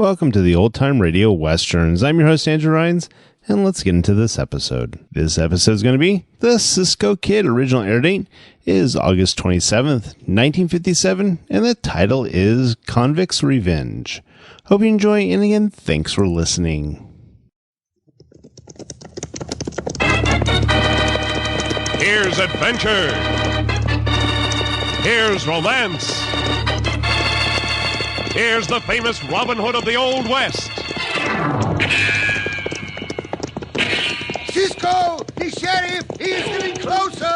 Welcome to the Old Time Radio Westerns. I'm your host, Andrew Rhynes, and let's get into this episode. This episode is going to be the Cisco Kid. Original air date is August 27th, 1957, and the title is Convicts' Revenge. Hope you enjoy, and again, thanks for listening. Here's adventure. Here's romance. Here's the famous Robin Hood of the Old West. Cisco, the sheriff, he is getting closer.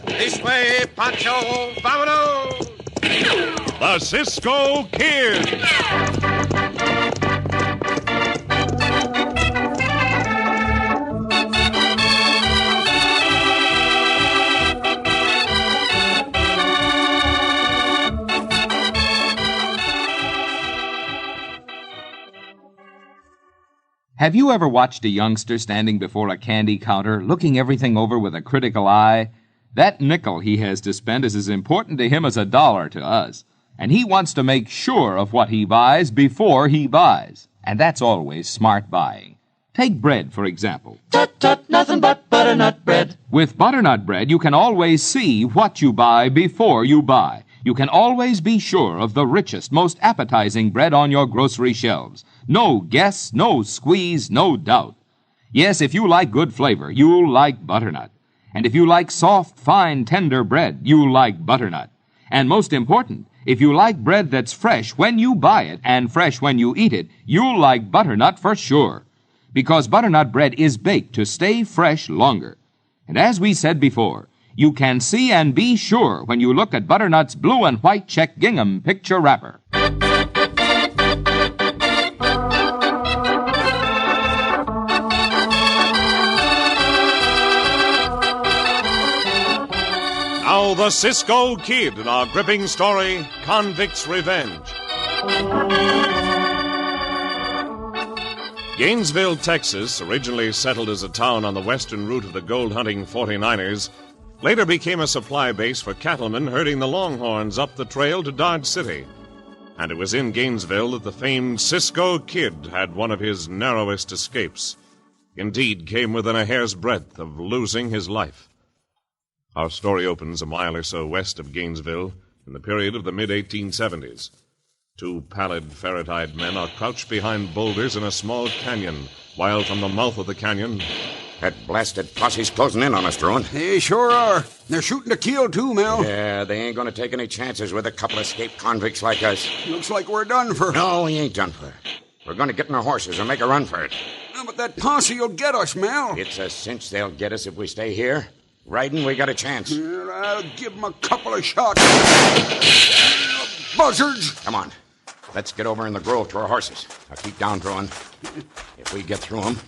This way, Poncho, vámonos. The Cisco Kid. Have you ever watched a youngster standing before a candy counter, looking everything over with a critical eye? That nickel he has to spend is as important to him as a dollar to us, and he wants to make sure of what he buys before he buys, and that's always smart buying. Take bread, for example. Tut, tut, nothing but butternut bread. With butternut bread, you can always see what you buy before you buy. You can always be sure of the richest, most appetizing bread on your grocery shelves. No guess, no squeeze, no doubt. Yes, if you like good flavor, you'll like butternut. And if you like soft, fine, tender bread, you'll like butternut. And most important, if you like bread that's fresh when you buy it and fresh when you eat it, you'll like butternut for sure. Because butternut bread is baked to stay fresh longer. And as we said before, you can see and be sure when you look at butternut's blue and white check gingham picture wrapper. Now the Cisco Kid in our gripping story, Convicts' Revenge. Gainesville, Texas, originally settled as a town on the western route of the gold-hunting 49ers, later became a supply base for cattlemen herding the Longhorns up the trail to Dodge City. And it was in Gainesville that the famed Cisco Kid had one of his narrowest escapes. Indeed, came within a hair's breadth of losing his life. Our story opens a mile or so west of Gainesville in the period of the mid-1870s. Two pallid, ferret-eyed men are crouched behind boulders in a small canyon, while from the mouth of the canyon... That blasted posse's closing in on us, Drone. They sure are. They're shooting to kill, too, Mel. Yeah, they ain't gonna take any chances with a couple of escaped convicts like us. Looks like we're done for. No, we ain't done for. We're gonna get in our horses and make a run for it. No, but that posse will get us, Mel. It's a cinch they'll get us if we stay here. Riding, we got a chance. Well, I'll give them a couple of shots. Buzzards! Come on. Let's get over in the grove to our horses. Now keep down, Drone. If we get through them,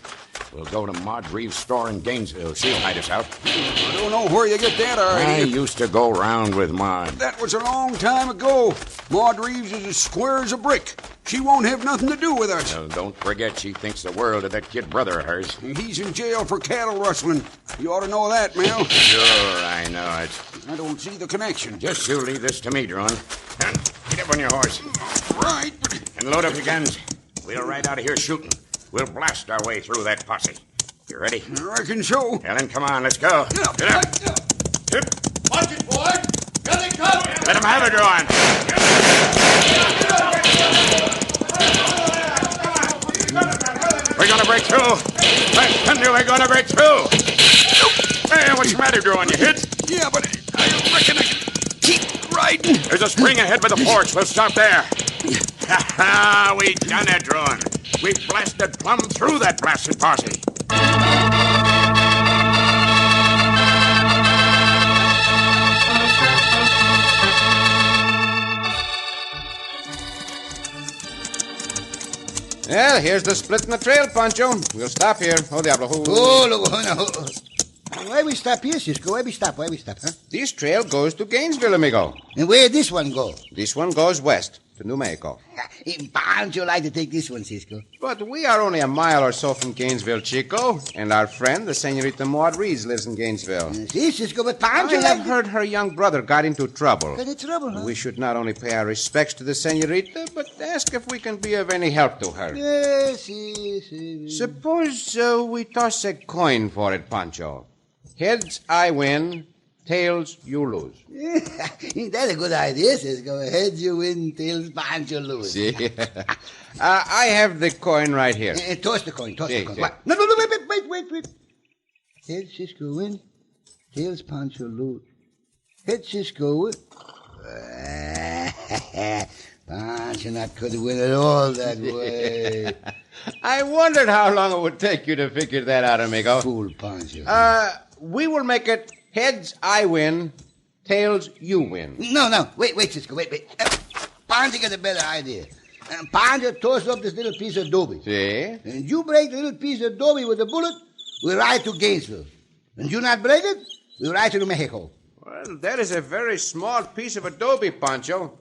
we'll go to Maud Reeves' store in Gainesville. She'll hide us out. I don't know where you get that already. I used to go round with Maud. That was a long time ago. Maud Reeves is as square as a brick. She won't have nothing to do with us. Well, don't forget, she thinks the world of that kid brother of hers. He's in jail for cattle rustling. You ought to know that, Mel. Sure, I know it. I don't see the connection. Just you leave this to me, Drone. Get up on your horse. Right. And load up your guns. We'll ride out of here shooting. We'll blast our way through that posse. You ready? I reckon so. Well, then, come on, let's go. Get up. Hip. Watch it, boy. Here they come. Let them have it, Drone. We're gonna break through. I tell you, we're gonna break through. Hey, what's the matter, Drone? You hit? Yeah, but I reckon I can keep riding. There's a spring ahead by the porch. We'll stop there. Ha ha! We done it, Drone. We blasted plumb through that blasted posse. Well, here's the split in the trail, Poncho. We'll stop here. Oh, diablo. Why we stop here, Cisco? Why we stop, huh? This trail goes to Gainesville, amigo. And where this one go? This one goes west. to New Mexico. Poncho like to take this one, Cisco. But we are only a mile or so from Gainesville, Chico, and our friend, the Senorita Maud Rhynes, lives in Gainesville. See, Cisco, but Poncho I have heard her young brother got into trouble. Got into trouble, huh? We should not only pay our respects to the Senorita, but ask if we can be of any help to her. Yes. Suppose we toss a coin for it, Poncho. Heads, I win. Tails, you lose. That's a good idea, Cisco. Heads you win, tails Poncho lose. See? I have the coin right here. Toss the coin, toss the coin. See. What? No, wait. Heads Cisco win, tails Poncho lose. Heads Cisco win. Poncho not could win at all that way. I wondered how long it would take you to figure that out, amigo. Fool Poncho. We will make it heads, I win. Tails, you win. No. Wait, Cisco, wait. Poncho got a better idea. Poncho toss up this little piece of adobe. See? And you break the little piece of adobe with a bullet, we ride to Gainesville. And you not break it, we ride to New Mexico. Well, that is a very small piece of adobe, Poncho.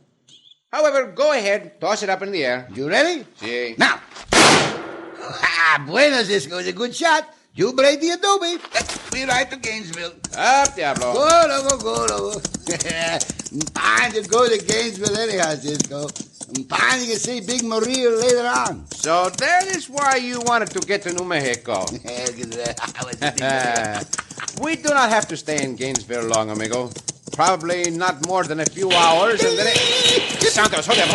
However, go ahead, toss it up in the air. You ready? See? Now. Bueno, Cisco, it's a good shot. You break the adobe. We ride to Gainesville. Up, Diablo. Go, loco. Poncho go to Gainesville anyhow, Cisco. Poncho can see Big Maria later on. So that is why you wanted to get to New Mexico. We do not have to stay in Gainesville long, amigo. Probably not more than a few hours, and then Santos, hold your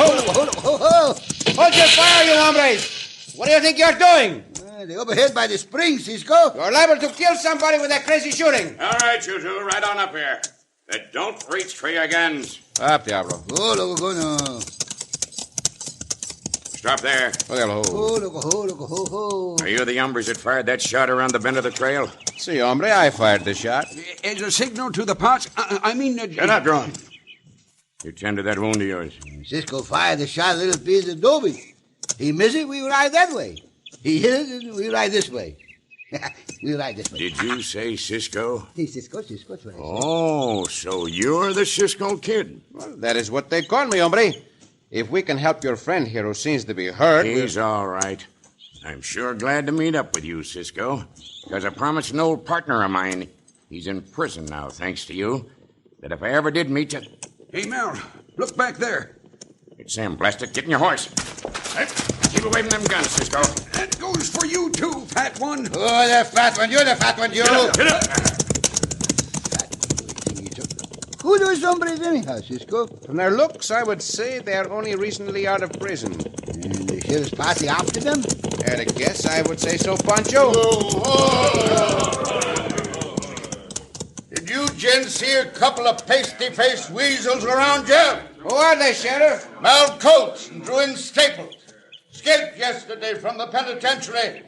fire, you hombres! What do you think you're doing? They're overhead by the spring, Cisco. You're liable to kill somebody with that crazy shooting. All right, you two, right on up here. But don't reach for your guns. Up, Diablo. Go, no. Stop there. Are you the hombres that fired that shot around the bend of the trail? See, hombre, I fired the shot. It's a signal to the pots. Shut up, Drone. You tend to that wound of yours. Cisco fired the shot, little piece of adobe. He missed it, we ride that way. He hit it, we ride this way. We ride this way. Did you say Cisco? Hey, Cisco, that's what I said. Oh, so you're the Cisco Kid. Well, that is what they call me, hombre. If we can help your friend here who seems to be hurt... He's all right. I'm sure glad to meet up with you, Cisco. Because I promised an old partner of mine, he's in prison now, thanks to you, that if I ever did meet you... Hey, Mel, look back there. It's Sam, blast it. Get in your horse. Hey, keep away from them guns, Cisco. That goes for you, too, fat one. Oh, the fat one. You're the fat one, you. Get up. Who those hombres anyhow, Cisco? From their looks, I would say they're only recently out of prison. And the sheriff's posse after them? At a guess, I would say so, Poncho. Did you gents see a couple of pasty-faced weasels around here? Who are they, Sheriff? Mal Coates and Druin Staples. Escaped yesterday from the penitentiary.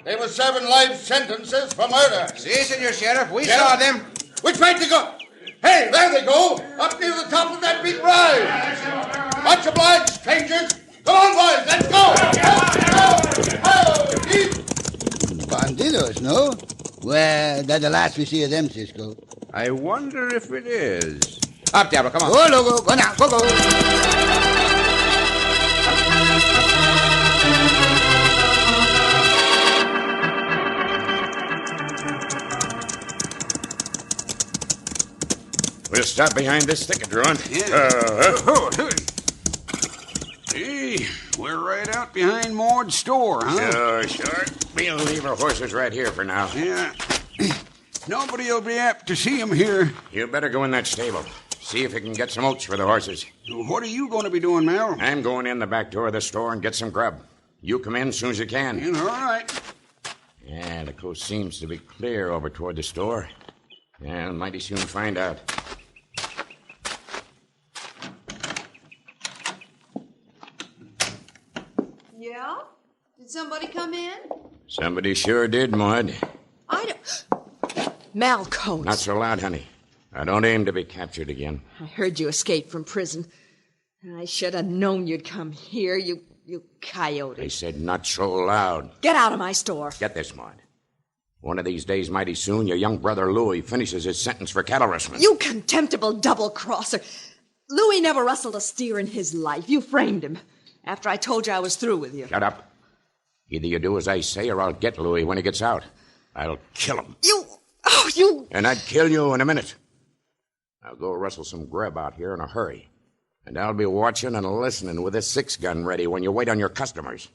They were serving life sentences for murder. Si, Senor Sheriff, we Sheriff? saw them. Which way to go? Hey, there they go, up near the top of that big rise. Much obliged, strangers. Come on, boys, let's go. Bandidos, no? Well, that's the last we see of them, Cisco. I wonder if it is. Up, Diablo, come on. Go, loco, go now, go. We'll stop behind this thicket, Drone. Hey, we're right out behind Maud's store, huh? Sure. We'll leave our horses right here for now. Yeah. Nobody will be apt to see him here. You better go in that stable. See if you can get some oats for the horses. What are you going to be doing, Mel? I'm going in the back door of the store and get some grub. You come in as soon as you can. Yeah, all right. Yeah, the coast seems to be clear over toward the store. Yeah, mighty soon find out. Yeah? Did somebody come in? Somebody sure did, Maud. I don't... Mal Coates. Not so loud, honey. I don't aim to be captured again. I heard you escaped from prison. I should have known you'd come here, you coyote. I said not so loud. Get out of my store. Get this, Maud. One of these days, mighty soon, your young brother Louis finishes his sentence for cattle rustling. You contemptible double-crosser. Louis never rustled a steer in his life. You framed him after I told you I was through with you. Shut up. Either you do as I say or I'll get Louis when he gets out. I'll kill him. You... And I'd kill you in a minute. I'll go rustle some grub out here in a hurry. And I'll be watching and listening with a 6-gun ready when you wait on your customers.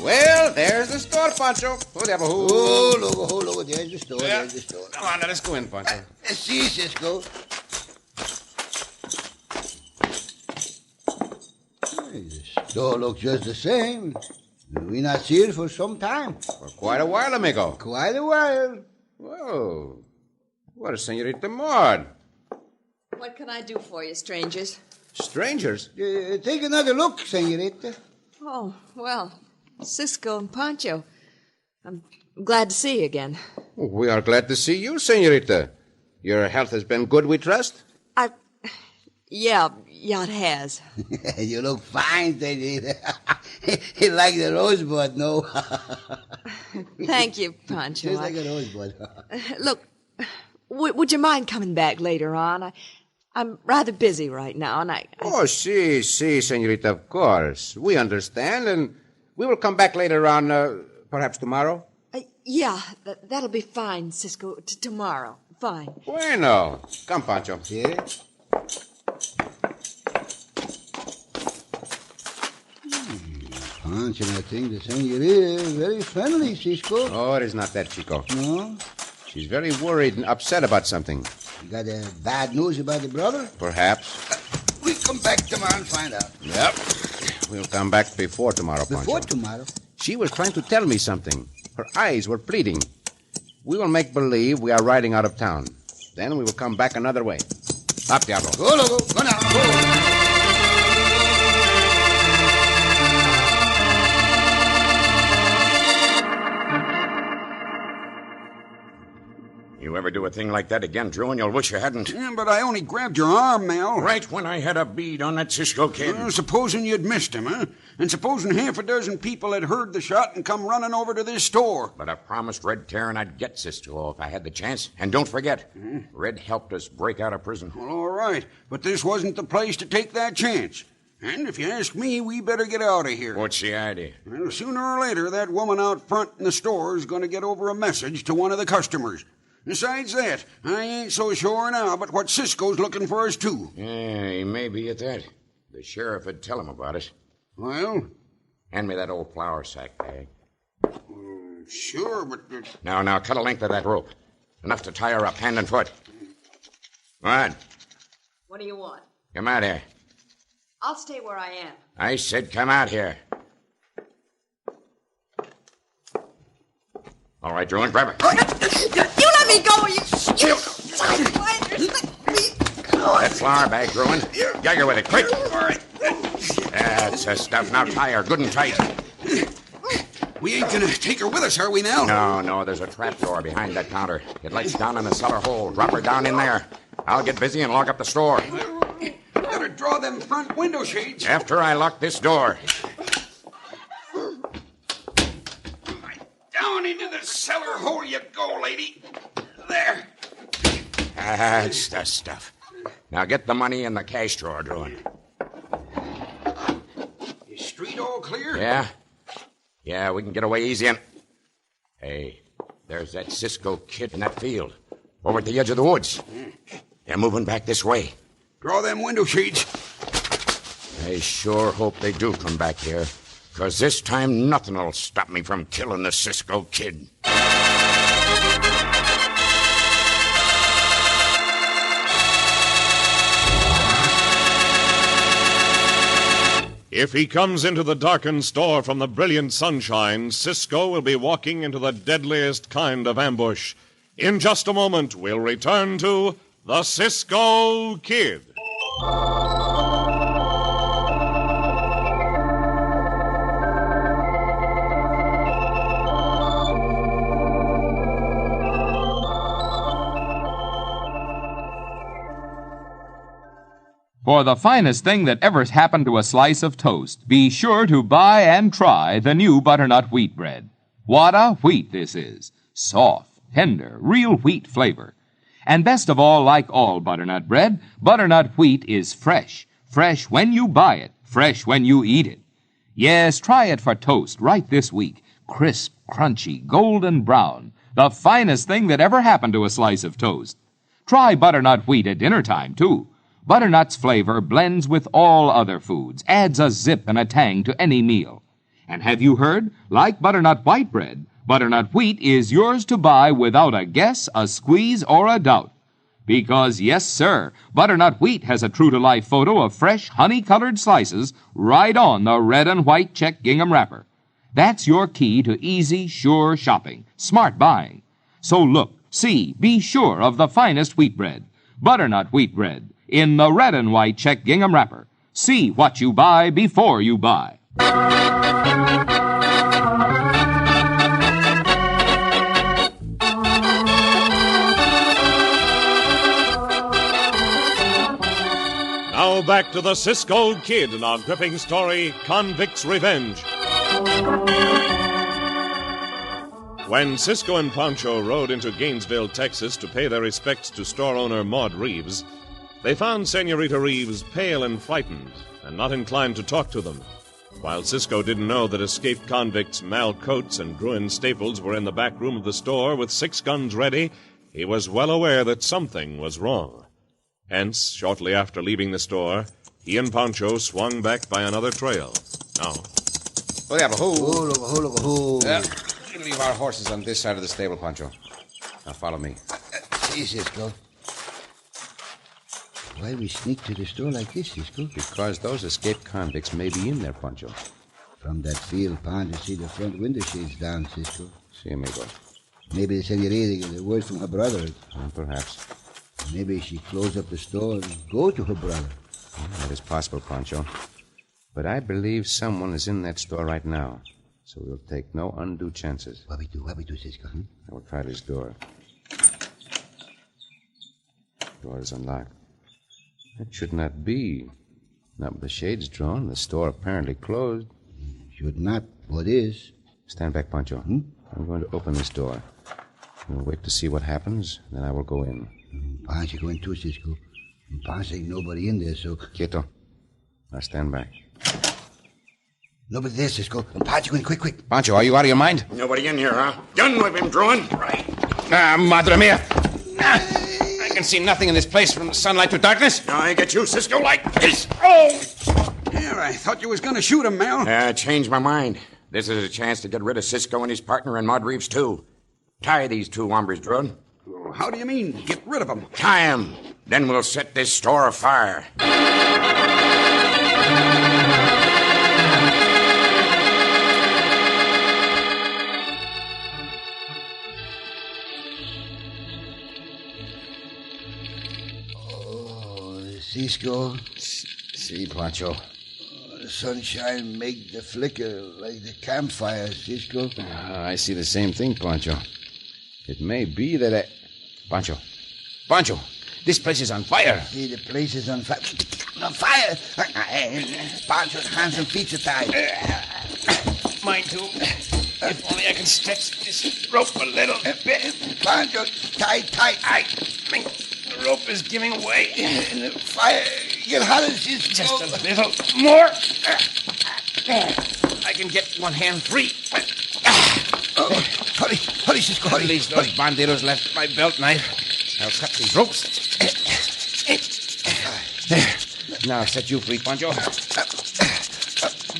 Well, there's the store, Poncho. Whatever, who? Oh, look, there's the store, Yeah. there's the store. Come on, let us go in, Poncho. Let's see, Cisco. Hey, the store looks just the same. We not see it for some time. For quite a while, amigo. Quite a while. Whoa. What a Senorita Maud. What can I do for you, strangers? Strangers? Take another look, senorita. Oh, well, Cisco and Poncho. I'm glad to see you again. We are glad to see you, Senorita. Your health has been good, we trust? Yeah, it has. You look fine, senorita. Like the rosebud, no? Thank you, Poncho. Just like a rosebud. Look, would you mind coming back later on? I'm rather busy right now, and I... Oh, si, Senorita, of course. We understand, and we will come back later on, perhaps tomorrow. Yeah, that'll be fine, Cisco. Tomorrow. Fine. Bueno. Come, Poncho. Yeah? Poncho, I think the senorita is very friendly, Cisco. Oh, it is not that, Chico. No? She's very worried and upset about something. You got bad news about the brother? Perhaps. We come back tomorrow and find out. Yep. We'll come back before tomorrow, Poncho. Before tomorrow? She was trying to tell me something. Her eyes were pleading. We will make believe we are riding out of town. Then we will come back another way. Up, Diablo. Go, loco. Go now. Go. You ever do a thing like that again, Drew, and you'll wish you hadn't. Yeah, but I only grabbed your arm, Mel. Right when I had a bead on that Cisco Kid. Supposing you'd missed him, huh? And supposing half a dozen people had heard the shot and come running over to this store. But I promised Red Terran I'd get Cisco if I had the chance. And don't forget, Red helped us break out of prison. Well, all right. But this wasn't the place to take that chance. And if you ask me, we better get out of here. What's the idea? Well, sooner or later, that woman out front in the store is going to get over a message to one of the customers. Besides that, I ain't so sure now but what Cisco's looking for us, too. Yeah, he may be at that. The sheriff would tell him about it. Well? Hand me that old flour sack bag. Sure, but... Now, cut a length of that rope. Enough to tie her up, hand and foot. Go on. What do you want? Come out here. I'll stay where I am. I said come out here. All right, Drew, grab her. You let me go, you... That flour bag, Bruin. Gag her with it, quick. All right. That's the stuff. Now tie her good and tight. We ain't gonna take her with us, are we, Mel? No, there's a trap door behind that counter. It lights down in the cellar hole. Drop her down in there. I'll get busy and lock up the store. Better draw them front window shades. After I lock this door. Down into the cellar hole you go, lady. There. That's the stuff. Now get the money in the cash drawer, Druin. Is street all clear? Yeah, we can get away easy and... Hey, there's that Cisco Kid in that field. Over at the edge of the woods. They're moving back this way. Draw them window shades. I sure hope they do come back here. Because this time nothing will stop me from killing the Cisco Kid. If he comes into the darkened store from the brilliant sunshine, Cisco will be walking into the deadliest kind of ambush. In just a moment, we'll return to the Cisco Kid. For the finest thing that ever happened to a slice of toast, be sure to buy and try the new butternut wheat bread. What a wheat this is! Soft, tender, real wheat flavor. And best of all, like all butternut bread, butternut wheat is fresh. Fresh when you buy it, fresh when you eat it. Yes, try it for toast right this week. Crisp, crunchy, golden brown. The finest thing that ever happened to a slice of toast. Try butternut wheat at dinner time, too. Butternut's flavor blends with all other foods, adds a zip and a tang to any meal. And have you heard? Like butternut white bread, butternut wheat is yours to buy without a guess, a squeeze, or a doubt. Because, yes, sir, butternut wheat has a true-to-life photo of fresh, honey-colored slices right on the red and white check gingham wrapper. That's your key to easy, sure shopping, smart buying. So look, see, be sure of the finest wheat bread, butternut wheat bread, in the red and white check gingham wrapper. See what you buy before you buy. Now back to the Cisco Kid and our gripping story, Convicts' Revenge. When Cisco and Poncho rode into Gainesville, Texas to pay their respects to store owner Maud Reeves, they found Senorita Reeves pale and frightened and not inclined to talk to them. While Cisco didn't know that escaped convicts Mal Coates and Bruin Staples were in the back room of the store with 6 guns ready, he was well aware that something was wrong. Hence, shortly after leaving the store, he and Poncho swung back by another trail. Now, We'll leave our horses on this side of the stable, Poncho. Now follow me. See, Cisco. Why we sneak to the store like this, Cisco? Because those escaped convicts may be in there, Poncho. From that field, Poncho see the front window shades down, Cisco. Si, amigo. Maybe the senorita got a word from her brother. Perhaps. Maybe she closed up the store and go to her brother. That is possible, Poncho. But I believe someone is in that store right now. So we'll take no undue chances. What we do, Cisco? I will try this door. Door is unlocked. That should not be. Not with the shades drawn. The store apparently closed. Should not. What is? Stand back, Poncho. I'm going to open this door. We'll wait to see what happens, then I will go in. Poncho go in too, Cisco. Poncho ain't nobody in there, so... Quieto. Now stand back. Nobody there, Cisco. Poncho go in quick. Poncho, are you out of your mind? Nobody in here, huh? Gun with him drawn. Right. Madre mia. I can see nothing in this place from sunlight to darkness. Now I get you, Cisco, like this. Oh! There, I thought you was going to shoot him, Mel. I changed my mind. This is a chance to get rid of Cisco and his partner and Maud Reeves, too. Tie these 2 hombres, Drud. How do you mean, get rid of them? Tie 'em. Then we'll set this store afire. Cisco. See, Poncho. The sunshine make the flicker like the campfire, Cisco. I see the same thing, Poncho. It may be that Poncho, this place is on fire. See, the place is on fire. On fire! Poncho's hands and feet are tied. Mine too. If only I can stretch this rope a little bit. Poncho, tight. I think the rope is giving away. The fire get hotter, Cisco. Just a little more. There. I can get one hand free. Hurry, Cisco, hurry. At least those bandidos left my belt knife. I'll cut these ropes. There. Now set you free, Poncho.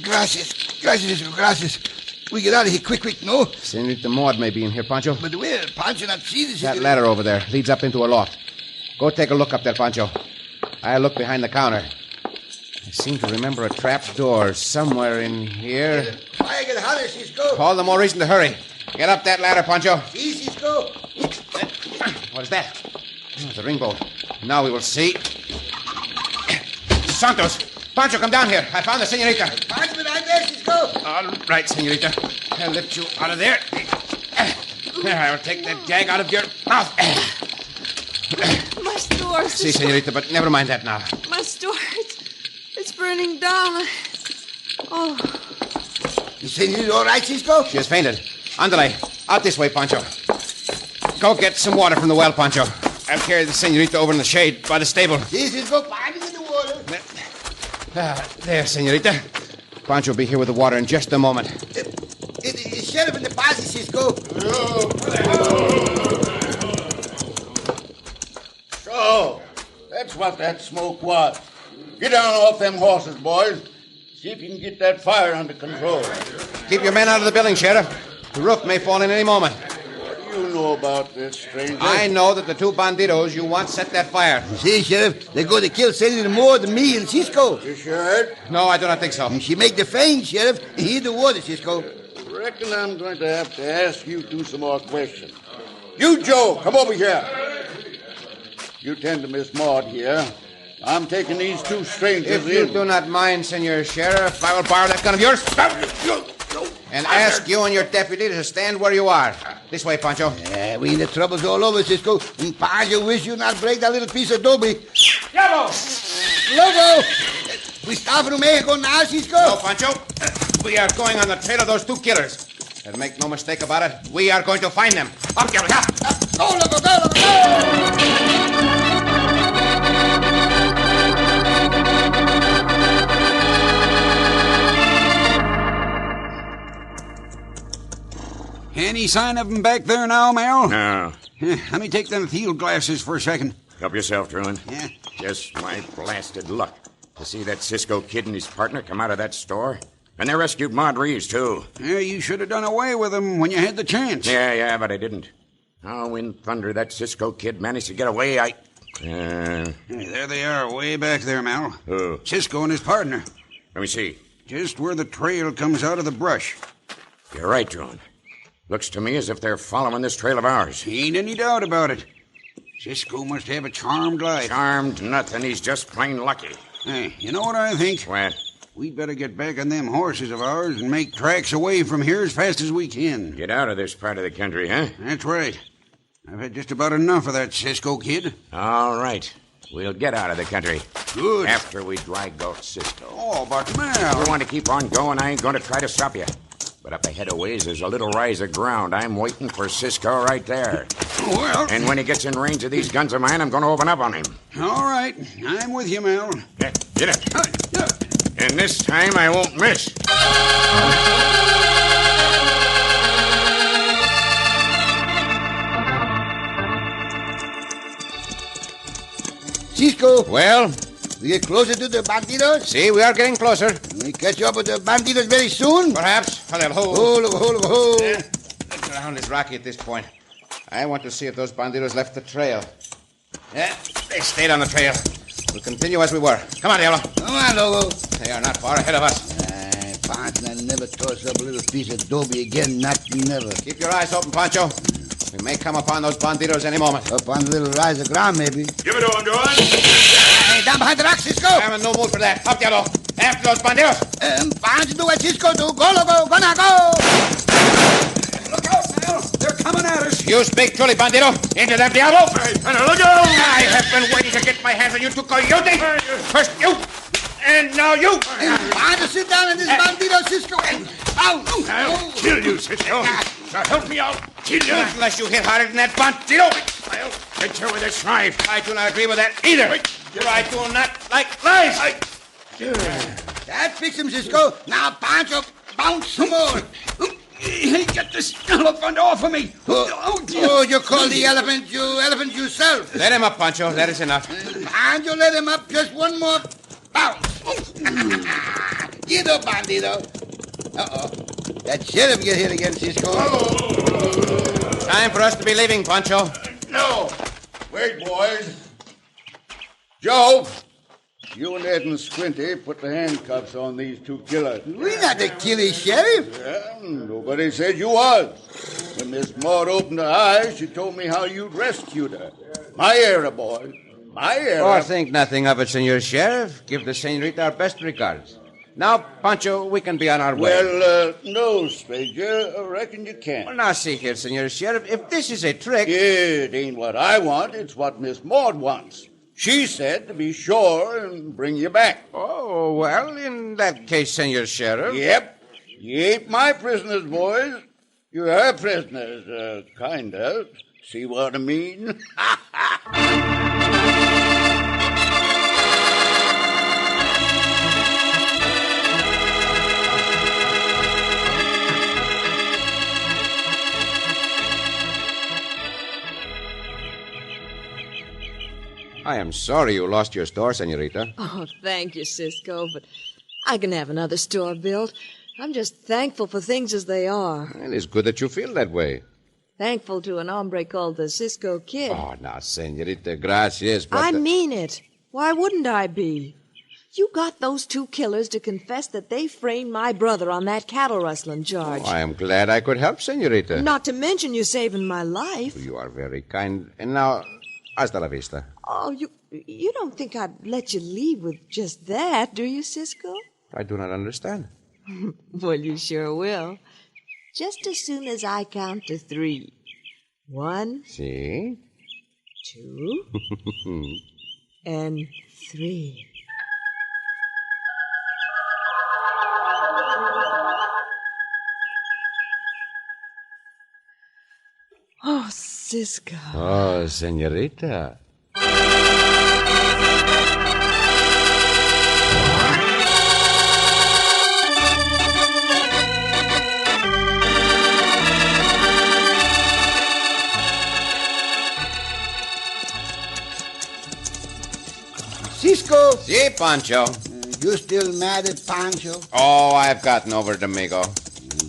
Gracias, Cisco, gracias. We get out of here quick, no? Senorita Maud may be in here, Poncho. But where? Poncho not see this. That ladder over there leads up into a loft. Go take a look up there, Poncho. I'll look behind the counter. I seem to remember a trap door somewhere in here. Fire get hotter, Cisco. All the more reason to hurry. Get up that ladder, Poncho. See, Cisco. What is that? Oh, the ring bolt. Now we will see. Santos! Poncho, come down here. I found the senorita. Poncho behind there, Cisco. All right, senorita. I'll lift you out of there. There, I'll take that gag out of your mouth. My store, Cisco. See, senorita, but never mind that now. My store. It's burning down. Oh. You think she's all right, Cisco? She has fainted. Andale, out this way, Poncho. Go get some water from the well, Poncho. I'll carry the senorita over in the shade by the stable. See, Cisco, find it in the water. There, senorita. Poncho will be here with the water in just a moment. It's Sheriff in the posse, Cisco. So, that's what that smoke was. Get down off them horses, boys. See if you can get that fire under control. Keep your men out of the building, Sheriff. The roof may fall in any moment. What do you know about this, stranger? I know that the two banditos you want set that fire. See, Sheriff, they're going to kill Senator more than me and Cisco. You sure? No, I do not think so. And she make the feint, Sheriff. Hear the water, Cisco. Reckon I'm going to have to ask you two some more questions. You, Joe, come over here. You tend to Miss Maud here. I'm taking these two strangers If you in. do not mind, Senor Sheriff, I will borrow that gun of yours and ask you and your deputy to stand where you are. This way, Poncho. Yeah, we in the troubles all over, Cisco. And Poncho wish you not break that little piece of adobe. Bravo! Logo! We start from Mexico now, Cisco? No, Poncho. We are going on the trail of those two killers. And make no mistake about it, we are going to find them. Up, Gary, up! Go, Logo, go, Logo, go! Any sign of him back there now, Mel? No. Let me take them field glasses for a second. Help yourself, Truman. Yeah. Just my blasted luck to see that Cisco Kid and his partner come out of that store. And they rescued Maud Rhynes, too. Yeah, you should have done away with them when you had the chance. Yeah, but I didn't. How in thunder that Cisco Kid managed to get away, Hey, there they are, way back there, Mel. Who? Cisco and his partner. Let me see. Just where the trail comes out of the brush. You're right, Drone. Looks to me as if they're following this trail of ours. Ain't any doubt about it. Cisco must have a charmed life. Charmed nothing. He's just plain lucky. Hey, you know what I think? What? We'd better get back on them horses of ours and make tracks away from here as fast as we can. Get out of this part of the country, huh? That's right. I've had just about enough of that Cisco Kid. All right. We'll get out of the country. Good. After we drag out Cisco. Oh, but If Mel... you want to keep on going, I ain't going to try to stop you. But up ahead a ways, there's a little rise of ground. I'm waiting for Cisco right there. Well... And when he gets in range of these guns of mine, I'm going to open up on him. All right. I'm with you, Mel. Yeah, get it. And this time I won't miss. Cisco, Well, we get closer to the banditos. see, we are getting closer. We catch up with the banditos very soon. Perhaps. Hold Oh, look. The ground is rocky at this point. I want to see if those banditos left the trail. Yeah, they stayed on the trail. We'll continue as we were. Come on, Diablo. Come on, Logo. They are not far ahead of us. Poncho, I never toss up a little piece of adobe again, not never. Keep your eyes open, Poncho. We may come upon those banditos any moment. Up on the little rise of ground, maybe. Give it to him, John. Hey, down behind the rock, Cisco. I'm in no mood for that. Up, Diablo. After those banditos. Poncho, do what Cisco do. Go, Logo. Go now, go. Look out, Mel. They're coming at us. You speak truly, bandito. Into them, Diablo. Look out! I have been waiting to get my hands on you two coyote. First you, and now you. Poncho, sit down in this bandito, Cisco. I'll kill you, Cisco. Now help me out. Kill you. Not unless you hit harder than that bandito. I'll hit you with this knife. I do not agree with that either. For I do not like lies. That fix him, Cisco. Now, Poncho, bounce some more. Hey, get this elephant off of me. Oh, you call the elephant yourself. Let him up, Poncho. That is enough. Poncho, let him up. Just one more bounce. Get up, bandito. Uh-oh. That sheriff get hit again, Cisco. Time for us to be leaving, Poncho. No. Wait, boys. Joe, you and Ed and Squinty put the handcuffs on these two killers. We not the killing sheriff. Yeah, nobody said you was. When Miss Maud opened her eyes, she told me how you'd rescued her. My era, boys. My era. Oh, think nothing of it, Senor Sheriff. Give the senorita our best regards. Now, Poncho, we can be on our way. Well, no, stranger. I reckon you can't. Well, now, see here, Senor Sheriff. If this is a trick... It ain't what I want. It's what Miss Maud wants. She said to be sure and bring you back. Oh, well, in that case, Senor Sheriff. Yep. You ain't my prisoners, boys. You're her prisoners, kind of. See what I mean? I am sorry you lost your store, Senorita. Oh, thank you, Cisco, but I can have another store built. I'm just thankful for things as they are. It is good that you feel that way. Thankful to an hombre called the Cisco Kid. Oh, now, Senorita, gracias, but... I mean it. Why wouldn't I be? You got those two killers to confess that they framed my brother on that cattle rustling charge. I am glad I could help, Senorita. Not to mention you saving my life. You are very kind. And now, hasta la vista. Oh, you don't think I'd let you leave with just that, do you, Cisco? I do not understand. Well, you sure will. Just as soon as I count to 3. 1, See? 2, and 3. Oh, Cisco. Oh, Senorita. Cisco, Si, Poncho. you still mad at Poncho? Oh, I've gotten over it, amigo.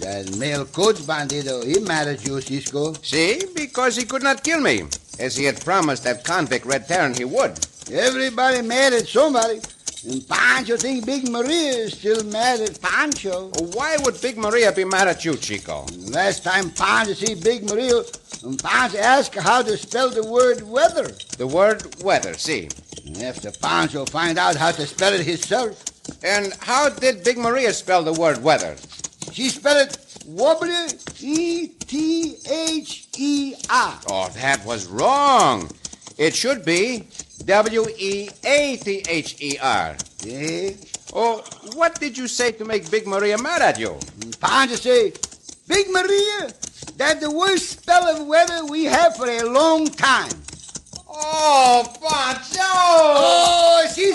That male coach bandido, he mad at you, Cisco. See? Because he could not kill me, as he had promised that convict Red Terran he would. Everybody mad at somebody. And Poncho think Big Maria is still mad at Poncho. Why would Big Maria be mad at you, Chico? Last time Poncho see Big Maria, Poncho asked her how to spell the word weather. The word weather, see? And after Poncho find out how to spell it himself. And how did Big Maria spell the word weather? She spelled it W-E-T-H-E-R. Oh, that was wrong. It should be W-E-A-T-H-E-R. Yeah. Oh, what did you say to make Big Maria mad at you? Poncho say, Big Maria, that's the worst spell of weather we have for a long time. Oh, Poncho! Oh, she's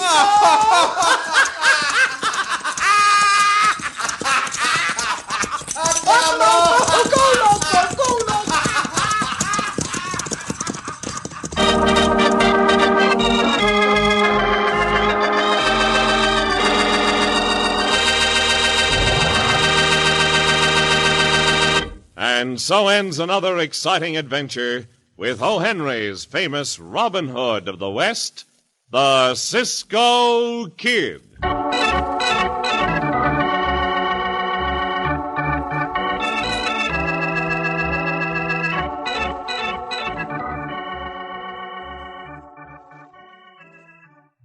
And so ends another exciting adventure with O. Henry's famous Robin Hood of the West, the Cisco Kid.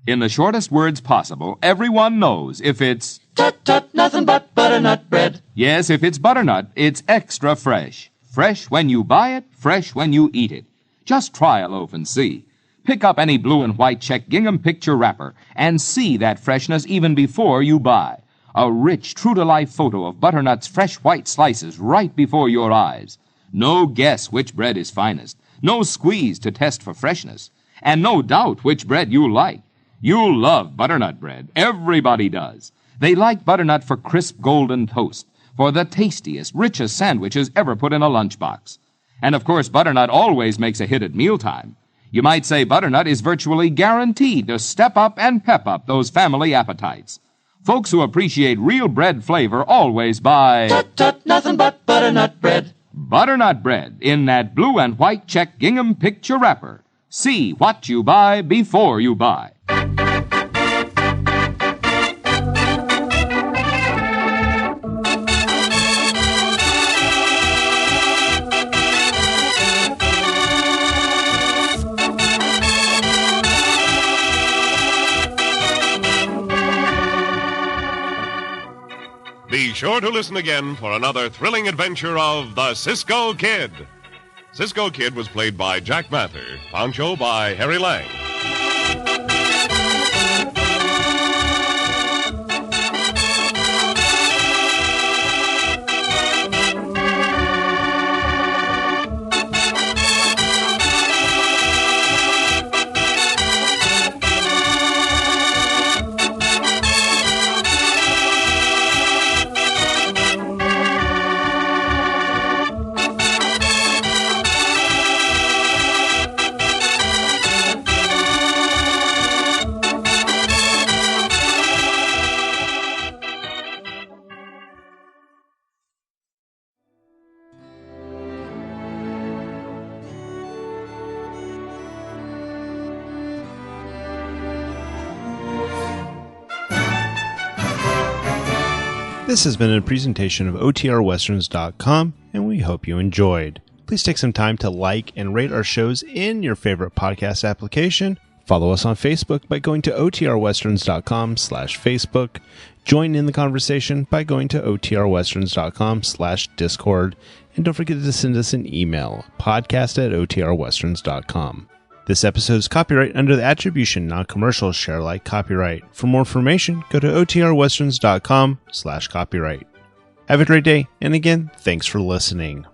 In the shortest words possible, everyone knows if it's... Tut, tut, nothing but butternut bread. Yes, if it's butternut, it's extra fresh. Fresh when you buy it, fresh when you eat it. Just try a loaf and see. Pick up any blue and white check gingham picture wrapper and see that freshness even before you buy. A rich, true-to-life photo of butternut's fresh white slices right before your eyes. No guess which bread is finest. No squeeze to test for freshness. And no doubt which bread you like. You love butternut bread. Everybody does. They like butternut for crisp golden toast, for the tastiest, richest sandwiches ever put in a lunchbox. And of course, butternut always makes a hit at mealtime. You might say butternut is virtually guaranteed to step up and pep up those family appetites. Folks who appreciate real bread flavor always buy... Tut, tut, nothing but butternut bread. Butternut bread in that blue and white check gingham picture wrapper. See what you buy before you buy. Be sure to listen again for another thrilling adventure of the Cisco Kid. Cisco Kid was played by Jack Mather, Poncho by Harry Lang. This has been a presentation of OTRWesterns.com, and we hope you enjoyed. Please take some time to like and rate our shows in your favorite podcast application. Follow us on Facebook by going to OTRWesterns.com/Facebook. Join in the conversation by going to OTRWesterns.com/Discord. And don't forget to send us an email, podcast@OTRWesterns.com. This episode is copyright under the Attribution Non-Commercial Share Alike copyright. For more information, go to OTRWesterns.com/copyright. Have a great day, and again, thanks for listening.